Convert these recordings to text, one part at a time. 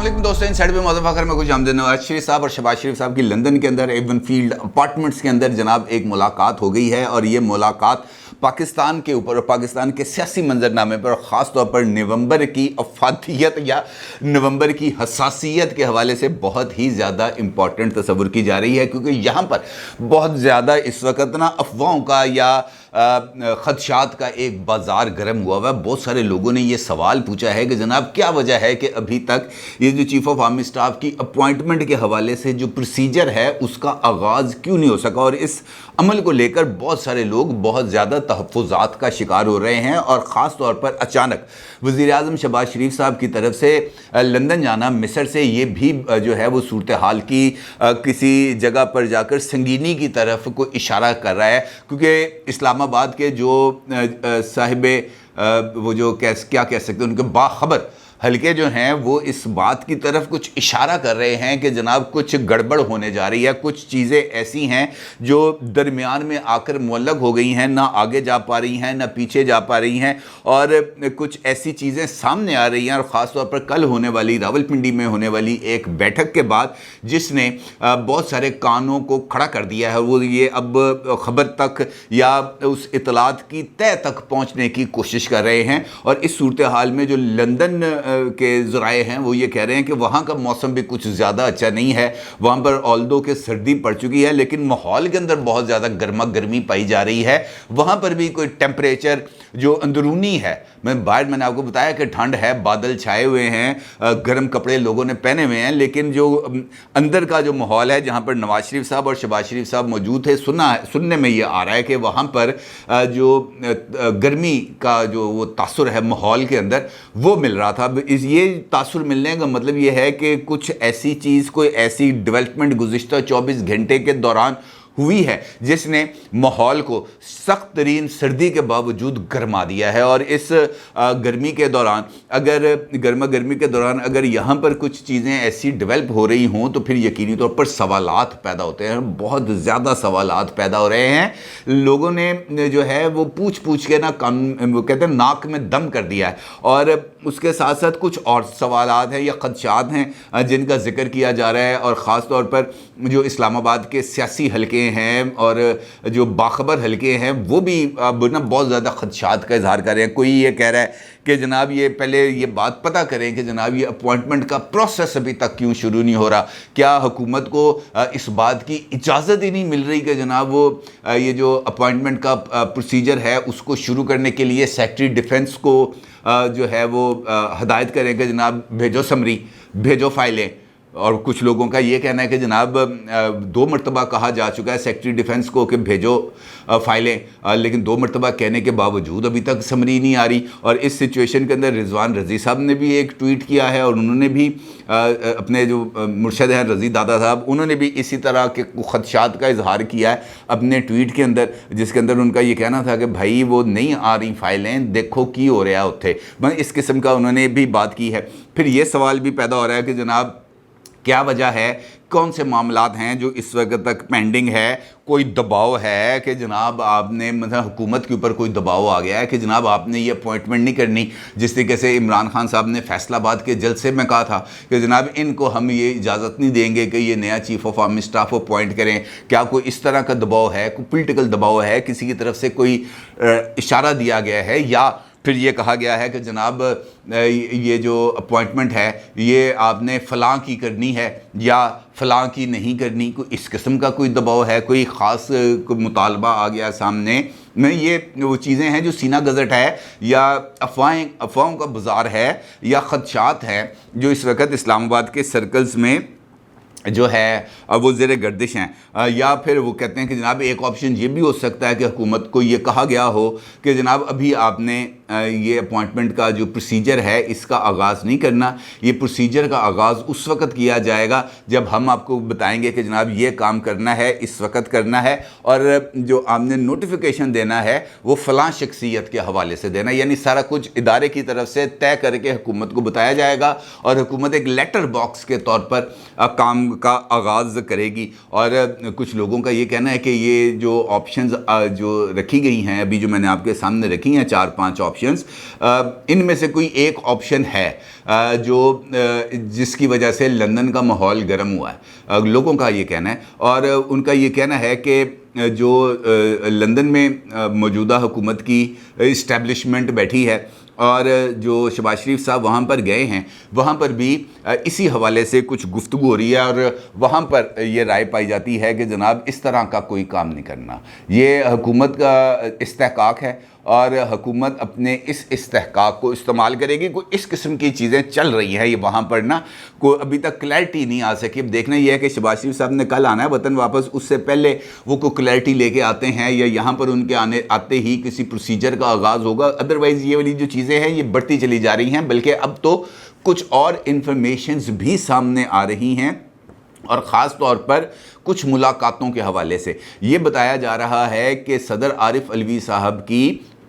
वालेकुम दोस्तों, इनसाइड पे मौजूद फखर में कुछ आमद नवाज शरीफ साहब और शहबाज शरीफ साहब की लंदन के अंदर एवन फील्ड अपार्टमेंट्स के अंदर जनाब एक मुलाकात हो गई है। और ये मुलाकात पाकिस्तान के ऊपर और पाकिस्तान के सियासी मंजरनामे पर, ख़ास तौर पर नवंबर की अफादियत या नवंबर की हसासियत के हवाले से बहुत ही ज़्यादा इम्पॉर्टेंट तस्वुर की जा रही है, क्योंकि यहाँ पर बहुत ज़्यादा इस वक्त ना अफवाहों का या खदशात का एक बाज़ार गर्म हुआ हुआ है। बहुत सारे लोगों ने ये सवाल पूछा है कि जनाब क्या वजह है कि अभी तक ये जो चीफ ऑफ आर्मी स्टाफ की अपॉइंटमेंट के हवाले से जो प्रोसीजर है उसका आगाज़ क्यों नहीं हो सका। और इस अमल को लेकर बहुत सारे लोग बहुत ज़्यादा तहफ़्फ़ुज़ात का शिकार हो रहे हैं। और ख़ास तौर पर अचानक वज़ीर आज़म शहबाज शरीफ साहब की तरफ से लंदन जाना मिस्र से, ये भी जो है वो सूरत हाल की किसी जगह पर जाकर संगीनी की तरफ को इशारा कर रहा है, क्योंकि इस्लामाबाद के जो साहिबे वो जो क्या कह सकते हैं, उनके बाखबर हल्के जो हैं वो इस बात की तरफ कुछ इशारा कर रहे हैं कि जनाब कुछ गड़बड़ होने जा रही है। कुछ चीज़ें ऐसी हैं जो दरमियान में आकर मुअल्लक हो गई हैं, ना आगे जा पा रही हैं ना पीछे जा पा रही हैं। और कुछ ऐसी चीज़ें सामने आ रही हैं, और ख़ास तौर पर कल होने वाली रावलपिंडी में होने वाली एक बैठक के बाद जिसने बहुत सारे कानों को खड़ा कर दिया है। वो ये अब ख़बर तक या उस इतलात की तह तक पहुँचने की कोशिश कर रहे हैं। और इस सूरत हाल में जो लंदन के ज़राए हैं वो ये कह रहे हैं कि वहाँ का मौसम भी कुछ ज़्यादा अच्छा नहीं है। वहाँ पर ऑल्दो के सर्दी पड़ चुकी है, लेकिन माहौल के अंदर बहुत ज़्यादा गर्मा गर्मी पाई जा रही है। वहाँ पर भी कोई टेम्परेचर जो अंदरूनी है, मैंने आपको बताया कि ठंड है, बादल छाए हुए हैं, गर्म कपड़े लोगों ने पहने हुए हैं, लेकिन जो अंदर का जो माहौल है जहाँ पर नवाज शरीफ साहब और शहबाज शरीफ साहब मौजूद थे, सुनने में ये आ रहा है कि वहाँ पर जो गर्मी का जो वो तासुर है माहौल के अंदर वो मिल रहा था। ये तासुर मिलने का मतलब ये है कि कुछ ऐसी चीज़, कोई ऐसी डेवलपमेंट गुज़िश्ता 24 घंटे के दौरान हुई है जिसने माहौल को सख्त तरीन सर्दी के बावजूद गर्मा दिया है। और इस गर्मी के दौरान गर्मी के दौरान अगर यहाँ पर कुछ चीज़ें ऐसी डेवलप हो रही हों तो फिर यकीनी तौर पर सवालात पैदा होते हैं। बहुत ज़्यादा सवालात पैदा हो रहे हैं। लोगों ने जो है वो पूछ के ना वो कहते हैं नाक में दम कर दिया है। और उसके साथ साथ कुछ और सवालात हैं या खदशात हैं जिनका जिक्र किया जा रहा है। और ख़ास तौर पर जो इस्लामाबाद के सियासी हल्के हैं और जो बाखबर हल्के हैं वो भी ना बहुत ज़्यादा खदशात का इजहार कर रहे हैं। कोई ये कह रहा है कि जनाब ये पहले ये बात पता करें कि जनाब ये अपॉइंटमेंट का प्रोसेस अभी तक क्यों शुरू नहीं हो रहा। क्या हुकूमत को इस बात की इजाज़त ही नहीं मिल रही कि जनाब वो ये जो अपॉइंटमेंट का प्रोसीजर है उसको शुरू करने के लिए सेक्रेटरी डिफेंस को जो है वो हदायत करें कि जनाब भेजो समरी, भेजो फाइलें। और कुछ लोगों का ये कहना है कि जनाब 2 मरतबा कहा जा चुका है सेक्रेटरी डिफेंस को कि भेजो फाइलें, लेकिन 2 मरतबा कहने के बावजूद अभी तक समरी नहीं आ रही। और इस सिचुएशन के अंदर रिजवान रज़ी साहब ने भी एक ट्वीट किया है, और उन्होंने भी अपने जो मुर्शद हैं रज़ी दादा साहब, उन्होंने भी इसी तरह के खदशात का इजहार किया है अपने ट्वीट के अंदर, जिसके अंदर उनका ये कहना था कि भाई वो नहीं आ रही फाइलें, देखो की हो रहा उत्थे। इस किस्म का उन्होंने भी बात की है। फिर ये सवाल भी पैदा हो रहा है कि जनाब क्या वजह है, कौन से मामलात हैं जो इस वक्त तक पेंडिंग है। कोई दबाव है कि जनाब आपने मतलब हुकूमत के ऊपर कोई दबाव आ गया है कि जनाब आपने ये अपॉइंटमेंट नहीं करनी। जिस तरीके से इमरान खान साहब ने फैसलाबाद के जलसे में कहा था कि जनाब इनको हम ये इजाज़त नहीं देंगे कि ये नया chief of army staff appoint करें। क्या कोई इस तरह का दबाव है, कोई पोलिटिकल दबाव है, किसी की तरफ से कोई इशारा दिया गया है, या फिर ये कहा गया है कि जनाब ये जो अपॉइंटमेंट है ये आपने फ़लाँ की करनी है या फ़लाँ की नहीं करनी। कोई इस किस्म का कोई दबाव है, कोई ख़ास मुतालबा आ गया सामने में। ये वो चीज़ें हैं जो सीना गज़ट है या अफवाहों का बाज़ार है या खदशात हैं जो इस वक्त इस्लामाबाद के सर्कल्स में जो है वो ज़ेर गर्दिश हैं। या फिर वो कहते हैं कि जनाब एक ऑप्शन ये भी हो सकता है कि हुकूमत को ये कहा गया हो कि जनाब अभी आपने ये अपॉइंटमेंट का जो प्रोसीजर है इसका आगाज़ नहीं करना। ये प्रोसीजर का आगाज़ उस वक़्त किया जाएगा जब हम आपको बताएंगे कि जनाब ये काम करना है, इस वक्त करना है, और जो आपने नोटिफिकेशन देना है वो फ़लाँ शख्सियत के हवाले से देना। यानी सारा कुछ इदारे की तरफ से तय करके हुकूमत को बताया जाएगा और हुकूमत एक लेटर बॉक्स के तौर पर काम का आगाज़ करेगी। और कुछ लोगों का ये कहना है कि ये जो ऑप्शंस जो रखी गई हैं अभी, जो मैंने आपके सामने रखी हैं 4-5 ऑप्शन, ऑप्शंस, इनमें से कोई एक ऑप्शन है जो जिसकी वजह से लंदन का माहौल गर्म हुआ है, लोगों का ये कहना है। और उनका ये कहना है कि जो लंदन में मौजूदा हुकूमत की इस्टेब्लिशमेंट बैठी है और जो शहबाज शरीफ साहब वहाँ पर गए हैं, वहाँ पर भी इसी हवाले से कुछ गुफ्तगू हो रही है और वहाँ पर ये राय पाई जाती है कि जनाब इस तरह का कोई काम नहीं करना, ये हुकूमत का इस्तेहकाक है और हुकूमत अपने इस इस्तेहकाक को इस्तेमाल करेगी। कोई इस किस्म की चीज़ें चल रही हैं, ये वहाँ पर ना कोई अभी तक क्लैरिटी नहीं आ सकी। अब देखना ये है कि शहबाज शरीफ साहब ने कल आना है वतन वापस, उससे पहले वो कोई क्लैरिटी लेके आते हैं या यहाँ पर उनके आते ही किसी प्रोसीजर का आगाज़ होगा। अदरवाइज़ ये वाली जो चीज़ें हैं ये बढ़ती चली जा रही हैं, बल्कि अब तो कुछ और इन्फॉर्मेशंस भी सामने आ रही हैं और ख़ास तौर पर कुछ मुलाकातों के हवाले से ये बताया जा रहा है कि सदर आरिफ अलवी साहब की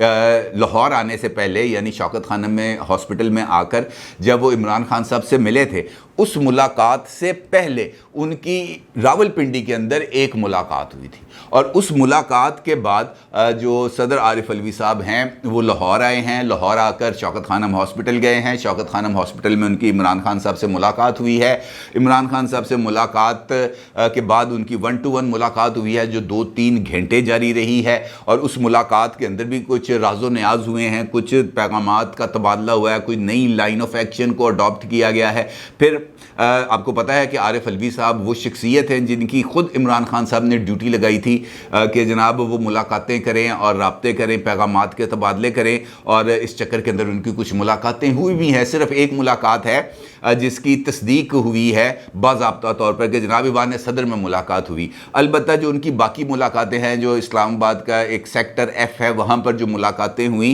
लाहौर आने से पहले यानी शौकत खानम में हॉस्पिटल में आकर जब वो इमरान खान साहब से मिले थे, उस मुलाकात से पहले उनकी रावलपिंडी के अंदर एक मुलाकात हुई थी और उस मुलाकात के बाद जो सदर आरिफ अलवी साहब हैं वो लाहौर आए हैं। लाहौर आकर शौकत खानम हॉस्पिटल गए हैं। शौकत खानम हॉस्पिटल में उनकी इमरान खान साहब से मुलाकात हुई है। इमरान खान साहब से मुलाकात के बाद उनकी 1-to-1 मुलाकात हुई है जो 2-3 घंटे जारी रही है और उस मुलाकात के अंदर भी कुछ राज़ो न्याज हुए हैं, कुछ पैगामात का तबादला हुआ है, कोई नई लाइन ऑफ एक्शन को अडॉप्ट किया गया है। फिर आपको पता है कि आरिफ अलवी साहब वो शख्सियत हैं जिनकी ख़ुद इमरान खान साहब ने ड्यूटी लगाई थी कि जनाब वो मुलाकातें करें और राब्ते करें, पैगामात के तबादले करें और इस चक्कर के अंदर उनकी कुछ मुलाकातें हुई भी हैं। सिर्फ एक मुलाकात है जिसकी तस्दीक हुई है बाज़ाब्ता तौर पर कि जनाब ईवान सदर में मुलाकात हुई। अलबत्ता जो उनकी बाकी मुलाकातें हैं, जो इस्लामाबाद का एक सेक्टर F है वहाँ पर जो मुलाकातें हुई,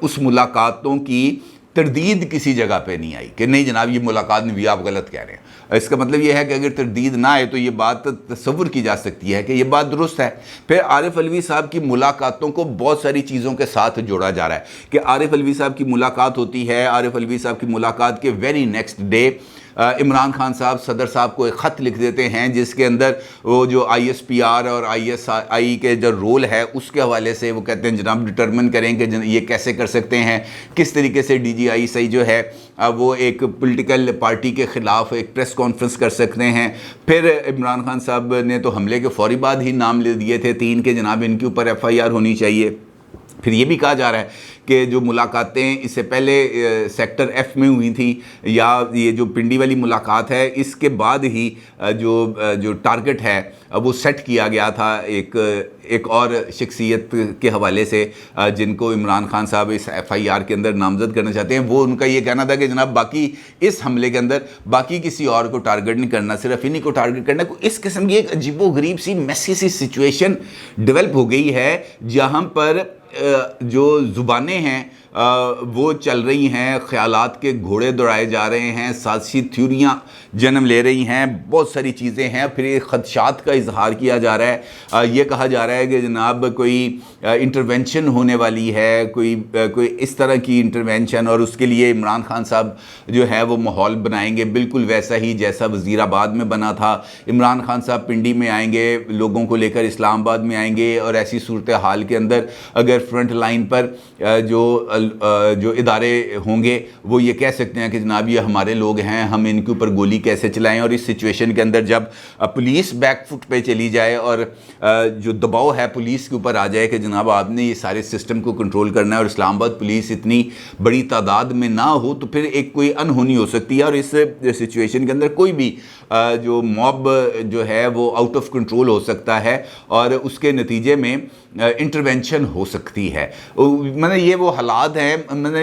उस मुलाकातों की तरदीद किसी जगह पे नहीं आई कि नहीं जनाब ये मुलाकात नहीं हुई, आप गलत कह रहे हैं। इसका मतलब ये है कि अगर तरदीद ना आए तो ये बात तसव्वुर की जा सकती है कि ये बात दुरुस्त है। फिर आरिफ अलवी साहब की मुलाकातों को बहुत सारी चीज़ों के साथ जोड़ा जा रहा है कि आरिफ अलवी साहब की मुलाकात होती है। आरिफ अलवी साहब की मुलाकात के very next day Imran Khan साहब सदर साहब को एक ख़त लिख देते हैं जिसके अंदर वो जो ISPR और ISI के जो रोल है उसके हवाले से वो कहते हैं जनाब डिटर्मिन करें कि ये कैसे कर सकते हैं, किस तरीके से DGI जो है वो एक पॉलिटिकल पार्टी के ख़िलाफ़ एक प्रेस कॉन्फ्रेंस कर सकते हैं। फिर इमरान खान साहब ने तो हमले के फ़ौरी बाद ही नाम ले दिए थे 3 के जनाब इनके ऊपर FIR होनी चाहिए। फिर ये भी कहा जा रहा है कि जो मुलाकातें इससे पहले सेक्टर F में हुई थी या ये जो पिंडी वाली मुलाकात है इसके बाद ही जो टारगेट है वो सेट किया गया था एक और शख्सियत के हवाले से जिनको इमरान खान साहब इस FIR के अंदर नामजद करना चाहते हैं। वो उनका ये कहना था कि जनाब बाकी इस हमले के अंदर बाकी किसी और को टारगेट नहीं करना, सिर्फ इन्हीं को टारगेट करना। इस किस्म की एक अजीबोगरीब सी मैसी सी सिचुएशन डेवलप हो गई है जहाँ पर जो ज़ुबानें हैं वो चल रही हैं, ख़यालात के घोड़े दौड़ाए जा रहे हैं, साजिशी थ्योरियाँ जन्म ले रही हैं, बहुत सारी चीज़ें हैं। फिर ये ख़दशात का इजहार किया जा रहा है, ये कहा जा रहा है कि जनाब कोई इंटरवेंशन होने वाली है, कोई इस तरह की इंटरवेंशन और उसके लिए इमरान खान साहब जो है वो माहौल बनाएंगे बिल्कुल वैसा ही जैसा वज़ीराबाद में बना था। इमरान खान साहब पिंडी में आएंगे, लोगों को लेकर इस्लामाबाद में आएंगे और ऐसी सूरत हाल के अंदर अगर फ्रंट लाइन पर जो इदारे होंगे वो ये कह सकते हैं कि जनाब ये हमारे लोग हैं, हम इनके ऊपर गोली कैसे चलाएं। और इस सिचुएशन के अंदर जब पुलिस बैकफुट पे चली जाए और जो दबाव है पुलिस के ऊपर आ जाए कि जनाब आपने ये सारे सिस्टम को कंट्रोल करना है और इस्लामाबाद पुलिस इतनी बड़ी तादाद में ना हो तो फिर एक कोई अनहोनी हो सकती है और इस सिचुएशन के अंदर कोई भी जो मॉब जो है वो आउट ऑफ कंट्रोल हो सकता है और उसके नतीजे में इंटरवेंशन हो सकती है। मैंने ये वो हालात हैं, मैंने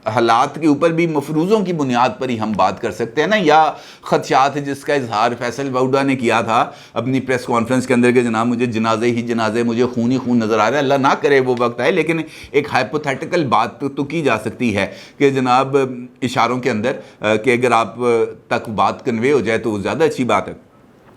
हालात के ऊपर भी मफरूज़ों की बुनियाद पर ही हम बात कर सकते हैं ना, या ख़दशात जिसका इजहार फैसल बाउडा ने किया था अपनी प्रेस कॉन्फ्रेंस के अंदर कि जनाब मुझे जनाजे ही जनाजे, मुझे खून ही खून नज़र आ रहा है। अल्लाह ना करे वो वक्त आए, लेकिन एक हाइपोथेटिकल बात तो की जा सकती है कि जनाब इशारों के अंदर कि अगर आप तक बात कन्वे हो जाए तो वो ज़्यादा अच्छी बात है।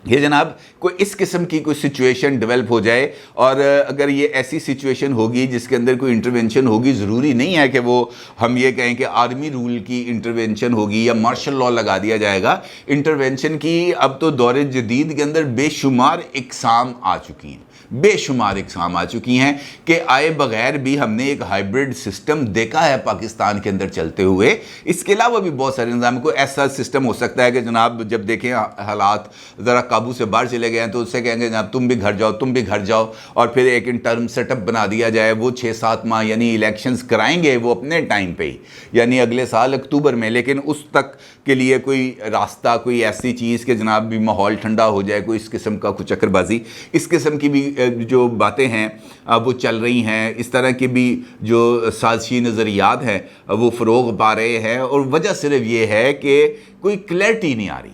ये जनाब कोई इस किस्म की कोई सिचुएशन डेवलप हो जाए और अगर ये ऐसी सिचुएशन होगी जिसके अंदर कोई इंटरवेंशन होगी, ज़रूरी नहीं है कि वो हम ये कहें कि आर्मी रूल की इंटरवेंशन होगी या मार्शल लॉ लगा दिया जाएगा। इंटरवेंशन की अब तो दौर जदीद के अंदर बेशुमार इकसाम आ चुकी हैं, بے شمار اقسام آ چکی ہیں کہ آئے بغیر بھی ہم نے ایک ہائیبرڈ سسٹم دیکھا ہے پاکستان کے اندر چلتے ہوئے. اس کے علاوہ بھی بہت سارے نظام کو ایسا سسٹم ہو سکتا ہے کہ جناب جب دیکھیں حالات ذرا قابو سے باہر چلے گئے ہیں تو اس سے کہیں گے جناب تم بھی گھر جاؤ اور پھر ایک انٹرم سیٹ اپ بنا دیا جائے. وہ 6-7 ماہ یعنی الیکشنز کرائیں گے وہ اپنے ٹائم پہ ہی, یعنی اگلے سال اکتوبر میں, لیکن اس تک کے لیے کوئی راستہ, کوئی ایسی چیز کہ جناب بھی ماحول ٹھنڈا ہو جائے, کوئی اس قسم کا کچھ چکر بازی, اس قسم کی بھی جو باتیں ہیں وہ چل رہی ہیں. اس طرح کے بھی جو سازشی نظریات ہیں وہ فروغ پا رہے ہیں, اور وجہ صرف یہ ہے کہ کوئی کلیئرٹی نہیں آ رہی.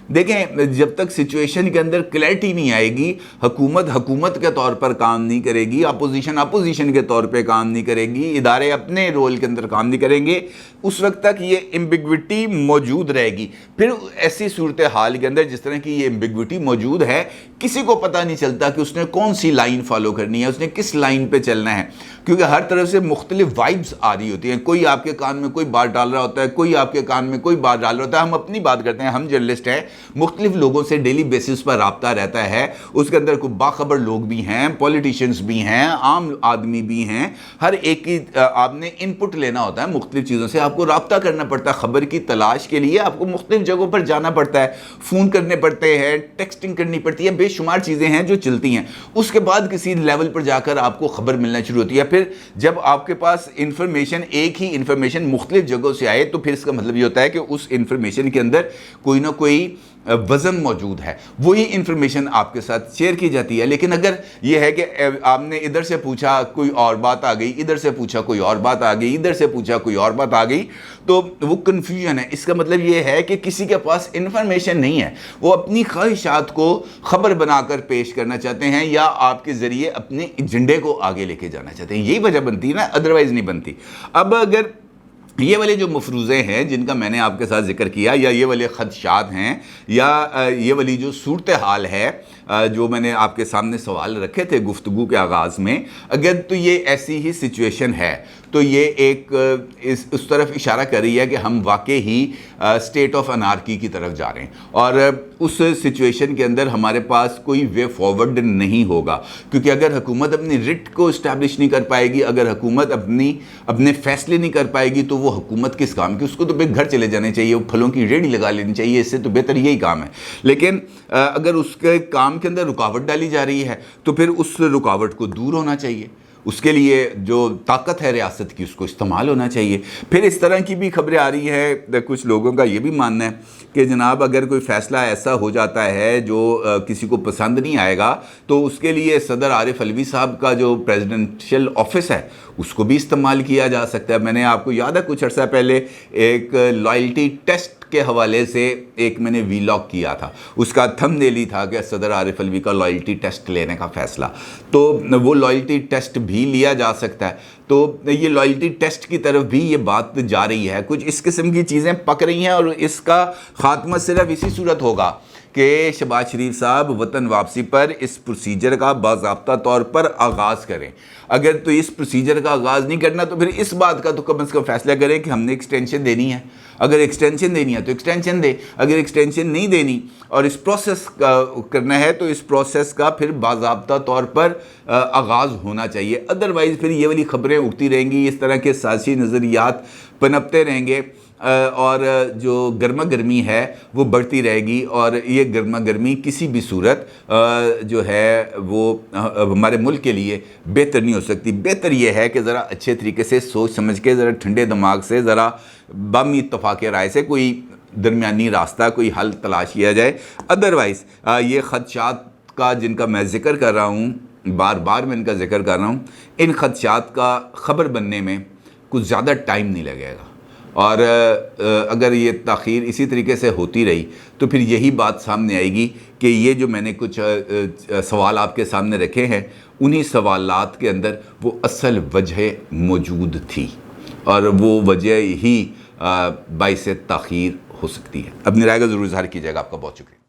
دیکھیں جب تک سچویشن کے اندر کلیئرٹی نہیں آئے گی, حکومت کے طور پر کام نہیں کرے گی, اپوزیشن کے طور پہ کام نہیں کرے گی, ادارے اپنے رول کے اندر کام نہیں کریں گے, اس وقت تک یہ ایمبیگوٹی موجود رہے گی. پھر ایسی صورتحال کے اندر جس طرح کی یہ ایمبیگوٹی موجود ہے, کسی کو پتہ نہیں چلتا کہ اس نے کون سی لائن فالو کرنی ہے, اس نے کس لائن پہ چلنا ہے, کیونکہ ہر طرف سے مختلف وائبز آ رہی ہوتی ہیں. کوئی آپ کے کان میں کوئی بات ڈال رہا ہوتا ہے, کوئی آپ کے کان میں کوئی بات ڈال رہا ہوتا ہے. ہم اپنی بات کرتے ہیں, ہم جرنلسٹ ہیں, مختلف لوگوں سے ڈیلی بیسس پر رابطہ رہتا ہے. اس کے اندر کوئی باخبر لوگ بھی ہیں, پولیٹیشنز بھی ہیں, عام آدمی بھی ہیں. ہر ایک کی آپ نے ان پٹ لینا ہوتا ہے مختلف چیزوں سے, آپ کو رابطہ کرنا پڑتا ہے. خبر کی تلاش کے لیے آپ کو مختلف جگہوں پر جانا پڑتا ہے, فون کرنے پڑتے ہیں, ٹیکسٹنگ کرنی پڑتی ہے, بے شمار چیزیں ہیں جو چلتی ہیں. اس کے بعد کسی لیول پر جا کر آپ کو خبر ملنا شروع ہوتی ہے. پھر جب آپ کے پاس انفارمیشن, ایک ہی انفارمیشن مختلف جگہوں سے آئے, تو پھر اس کا مطلب یہ ہوتا ہے کہ اس انفارمیشن کے اندر کوئی نہ کوئی وزن موجود ہے, وہی انفارمیشن آپ کے ساتھ شیئر کی جاتی ہے. لیکن اگر یہ ہے کہ آپ نے ادھر سے پوچھا کوئی اور بات آ گئی, ادھر سے پوچھا کوئی اور بات آ گئی, ادھر سے پوچھا کوئی اور بات آ گئی, تو وہ کنفیوژن ہے. اس کا مطلب یہ ہے کہ کسی کے پاس انفارمیشن نہیں ہے, وہ اپنی خواہشات کو خبر بنا کر پیش کرنا چاہتے ہیں, یا آپ کے ذریعے اپنے ایجنڈے کو آگے لے کے جانا چاہتے ہیں. یہی وجہ بنتی ہے نا, ادروائز نہیں بنتی. اب اگر یہ والے جو مفروضے ہیں جن کا میں نے آپ کے ساتھ ذکر کیا, یا یہ والے خدشات ہیں, یا یہ والی جو صورتحال ہے جو میں نے آپ کے سامنے سوال رکھے تھے گفتگو کے آغاز میں, اگر تو یہ ایسی ہی سچویشن ہے تو یہ ایک اس طرف اشارہ کر رہی ہے کہ ہم واقعی ہی اسٹیٹ آف انارکی کی طرف جا رہے ہیں, اور اس سچویشن کے اندر ہمارے پاس کوئی وے فارورڈ نہیں ہوگا. کیونکہ اگر حکومت اپنی رٹ کو اسٹیبلش نہیں کر پائے گی, اگر حکومت اپنے فیصلے نہیں کر پائے گی, تو وہ حکومت کس کام کی؟ اس کو تو پھر گھر چلے جانے چاہیے, وہ پھلوں کی ریڑھی لگا لینی چاہیے, اس سے تو بہتر یہی کام ہے. لیکن اگر اس کے کام کے اندر رکاوٹ ڈالی جا رہی ہے تو پھر اس رکاوٹ کو دور ہونا چاہیے, اس کے لیے جو طاقت ہے ریاست کی اس کو استعمال ہونا چاہیے. پھر اس طرح کی بھی خبریں آ رہی ہیں, کچھ لوگوں کا یہ بھی ماننا ہے کہ جناب اگر کوئی فیصلہ ایسا ہو جاتا ہے جو کسی کو پسند نہیں آئے گا, تو اس کے لیے صدر عارف علوی صاحب کا جو پریزیڈنشل آفس ہے اس کو بھی استعمال کیا جا سکتا ہے. میں نے آپ کو یاد ہے کچھ عرصہ پہلے ایک لائلٹی ٹیسٹ کے حوالے سے ایک میں نے ویلاگ کیا تھا, اس کا تھم نیل ہی تھا کہ صدر عارف علوی کا لائلٹی ٹیسٹ لینے کا فیصلہ. تو وہ لائلٹی ٹیسٹ بھی لیا جا سکتا ہے. تو یہ لائلٹی ٹیسٹ کی طرف بھی یہ بات جا رہی ہے, کچھ اس قسم کی چیزیں پک رہی ہیں, اور اس کا خاتمہ صرف اسی صورت ہوگا کہ شہباز شریف صاحب وطن واپسی پر اس پروسیجر کا باضابطہ طور پر آغاز کریں. اگر تو اس پروسیجر کا آغاز نہیں کرنا تو پھر اس بات کا تو کم از کم فیصلہ کریں کہ ہم نے ایکسٹینشن دینی ہے. اگر ایکسٹینشن دینی ہے تو ایکسٹینشن دے, اگر ایکسٹینشن نہیں دینی اور اس پروسیس کا کرنا ہے تو اس پروسیس کا پھر باضابطہ طور پر آغاز ہونا چاہیے. ادروائز پھر یہ والی خبریں اٹھتی رہیں گی, اس طرح کے سیاسی نظریات پنپتے رہیں گے, اور جو گرما گرمی ہے وہ بڑھتی رہے گی, اور یہ گرما گرمی کسی بھی صورت جو ہے وہ ہمارے ملک کے لیے بہتر نہیں ہو سکتی. بہتر یہ ہے کہ ذرا اچھے طریقے سے سوچ سمجھ کے, ذرا ٹھنڈے دماغ سے, ذرا باہمی اتفاق رائے سے کوئی درمیانی راستہ, کوئی حل تلاش کیا جائے. ادروائز یہ خدشات کا جن کا میں ذکر کر رہا ہوں, بار بار میں ان کا ذکر کر رہا ہوں, ان خدشات کا خبر بننے میں کچھ زیادہ ٹائم نہیں لگے گا. اور اگر یہ تاخیر اسی طریقے سے ہوتی رہی تو پھر یہی بات سامنے آئے گی کہ یہ جو میں نے کچھ سوال آپ کے سامنے رکھے ہیں, انہی سوالات کے اندر وہ اصل وجہ موجود تھی, اور وہ وجہ ہی باعث تاخیر ہو سکتی ہے. اپنی رائے کا ضرور اظہار کیجیے گا. آپ کا بہت شکریہ.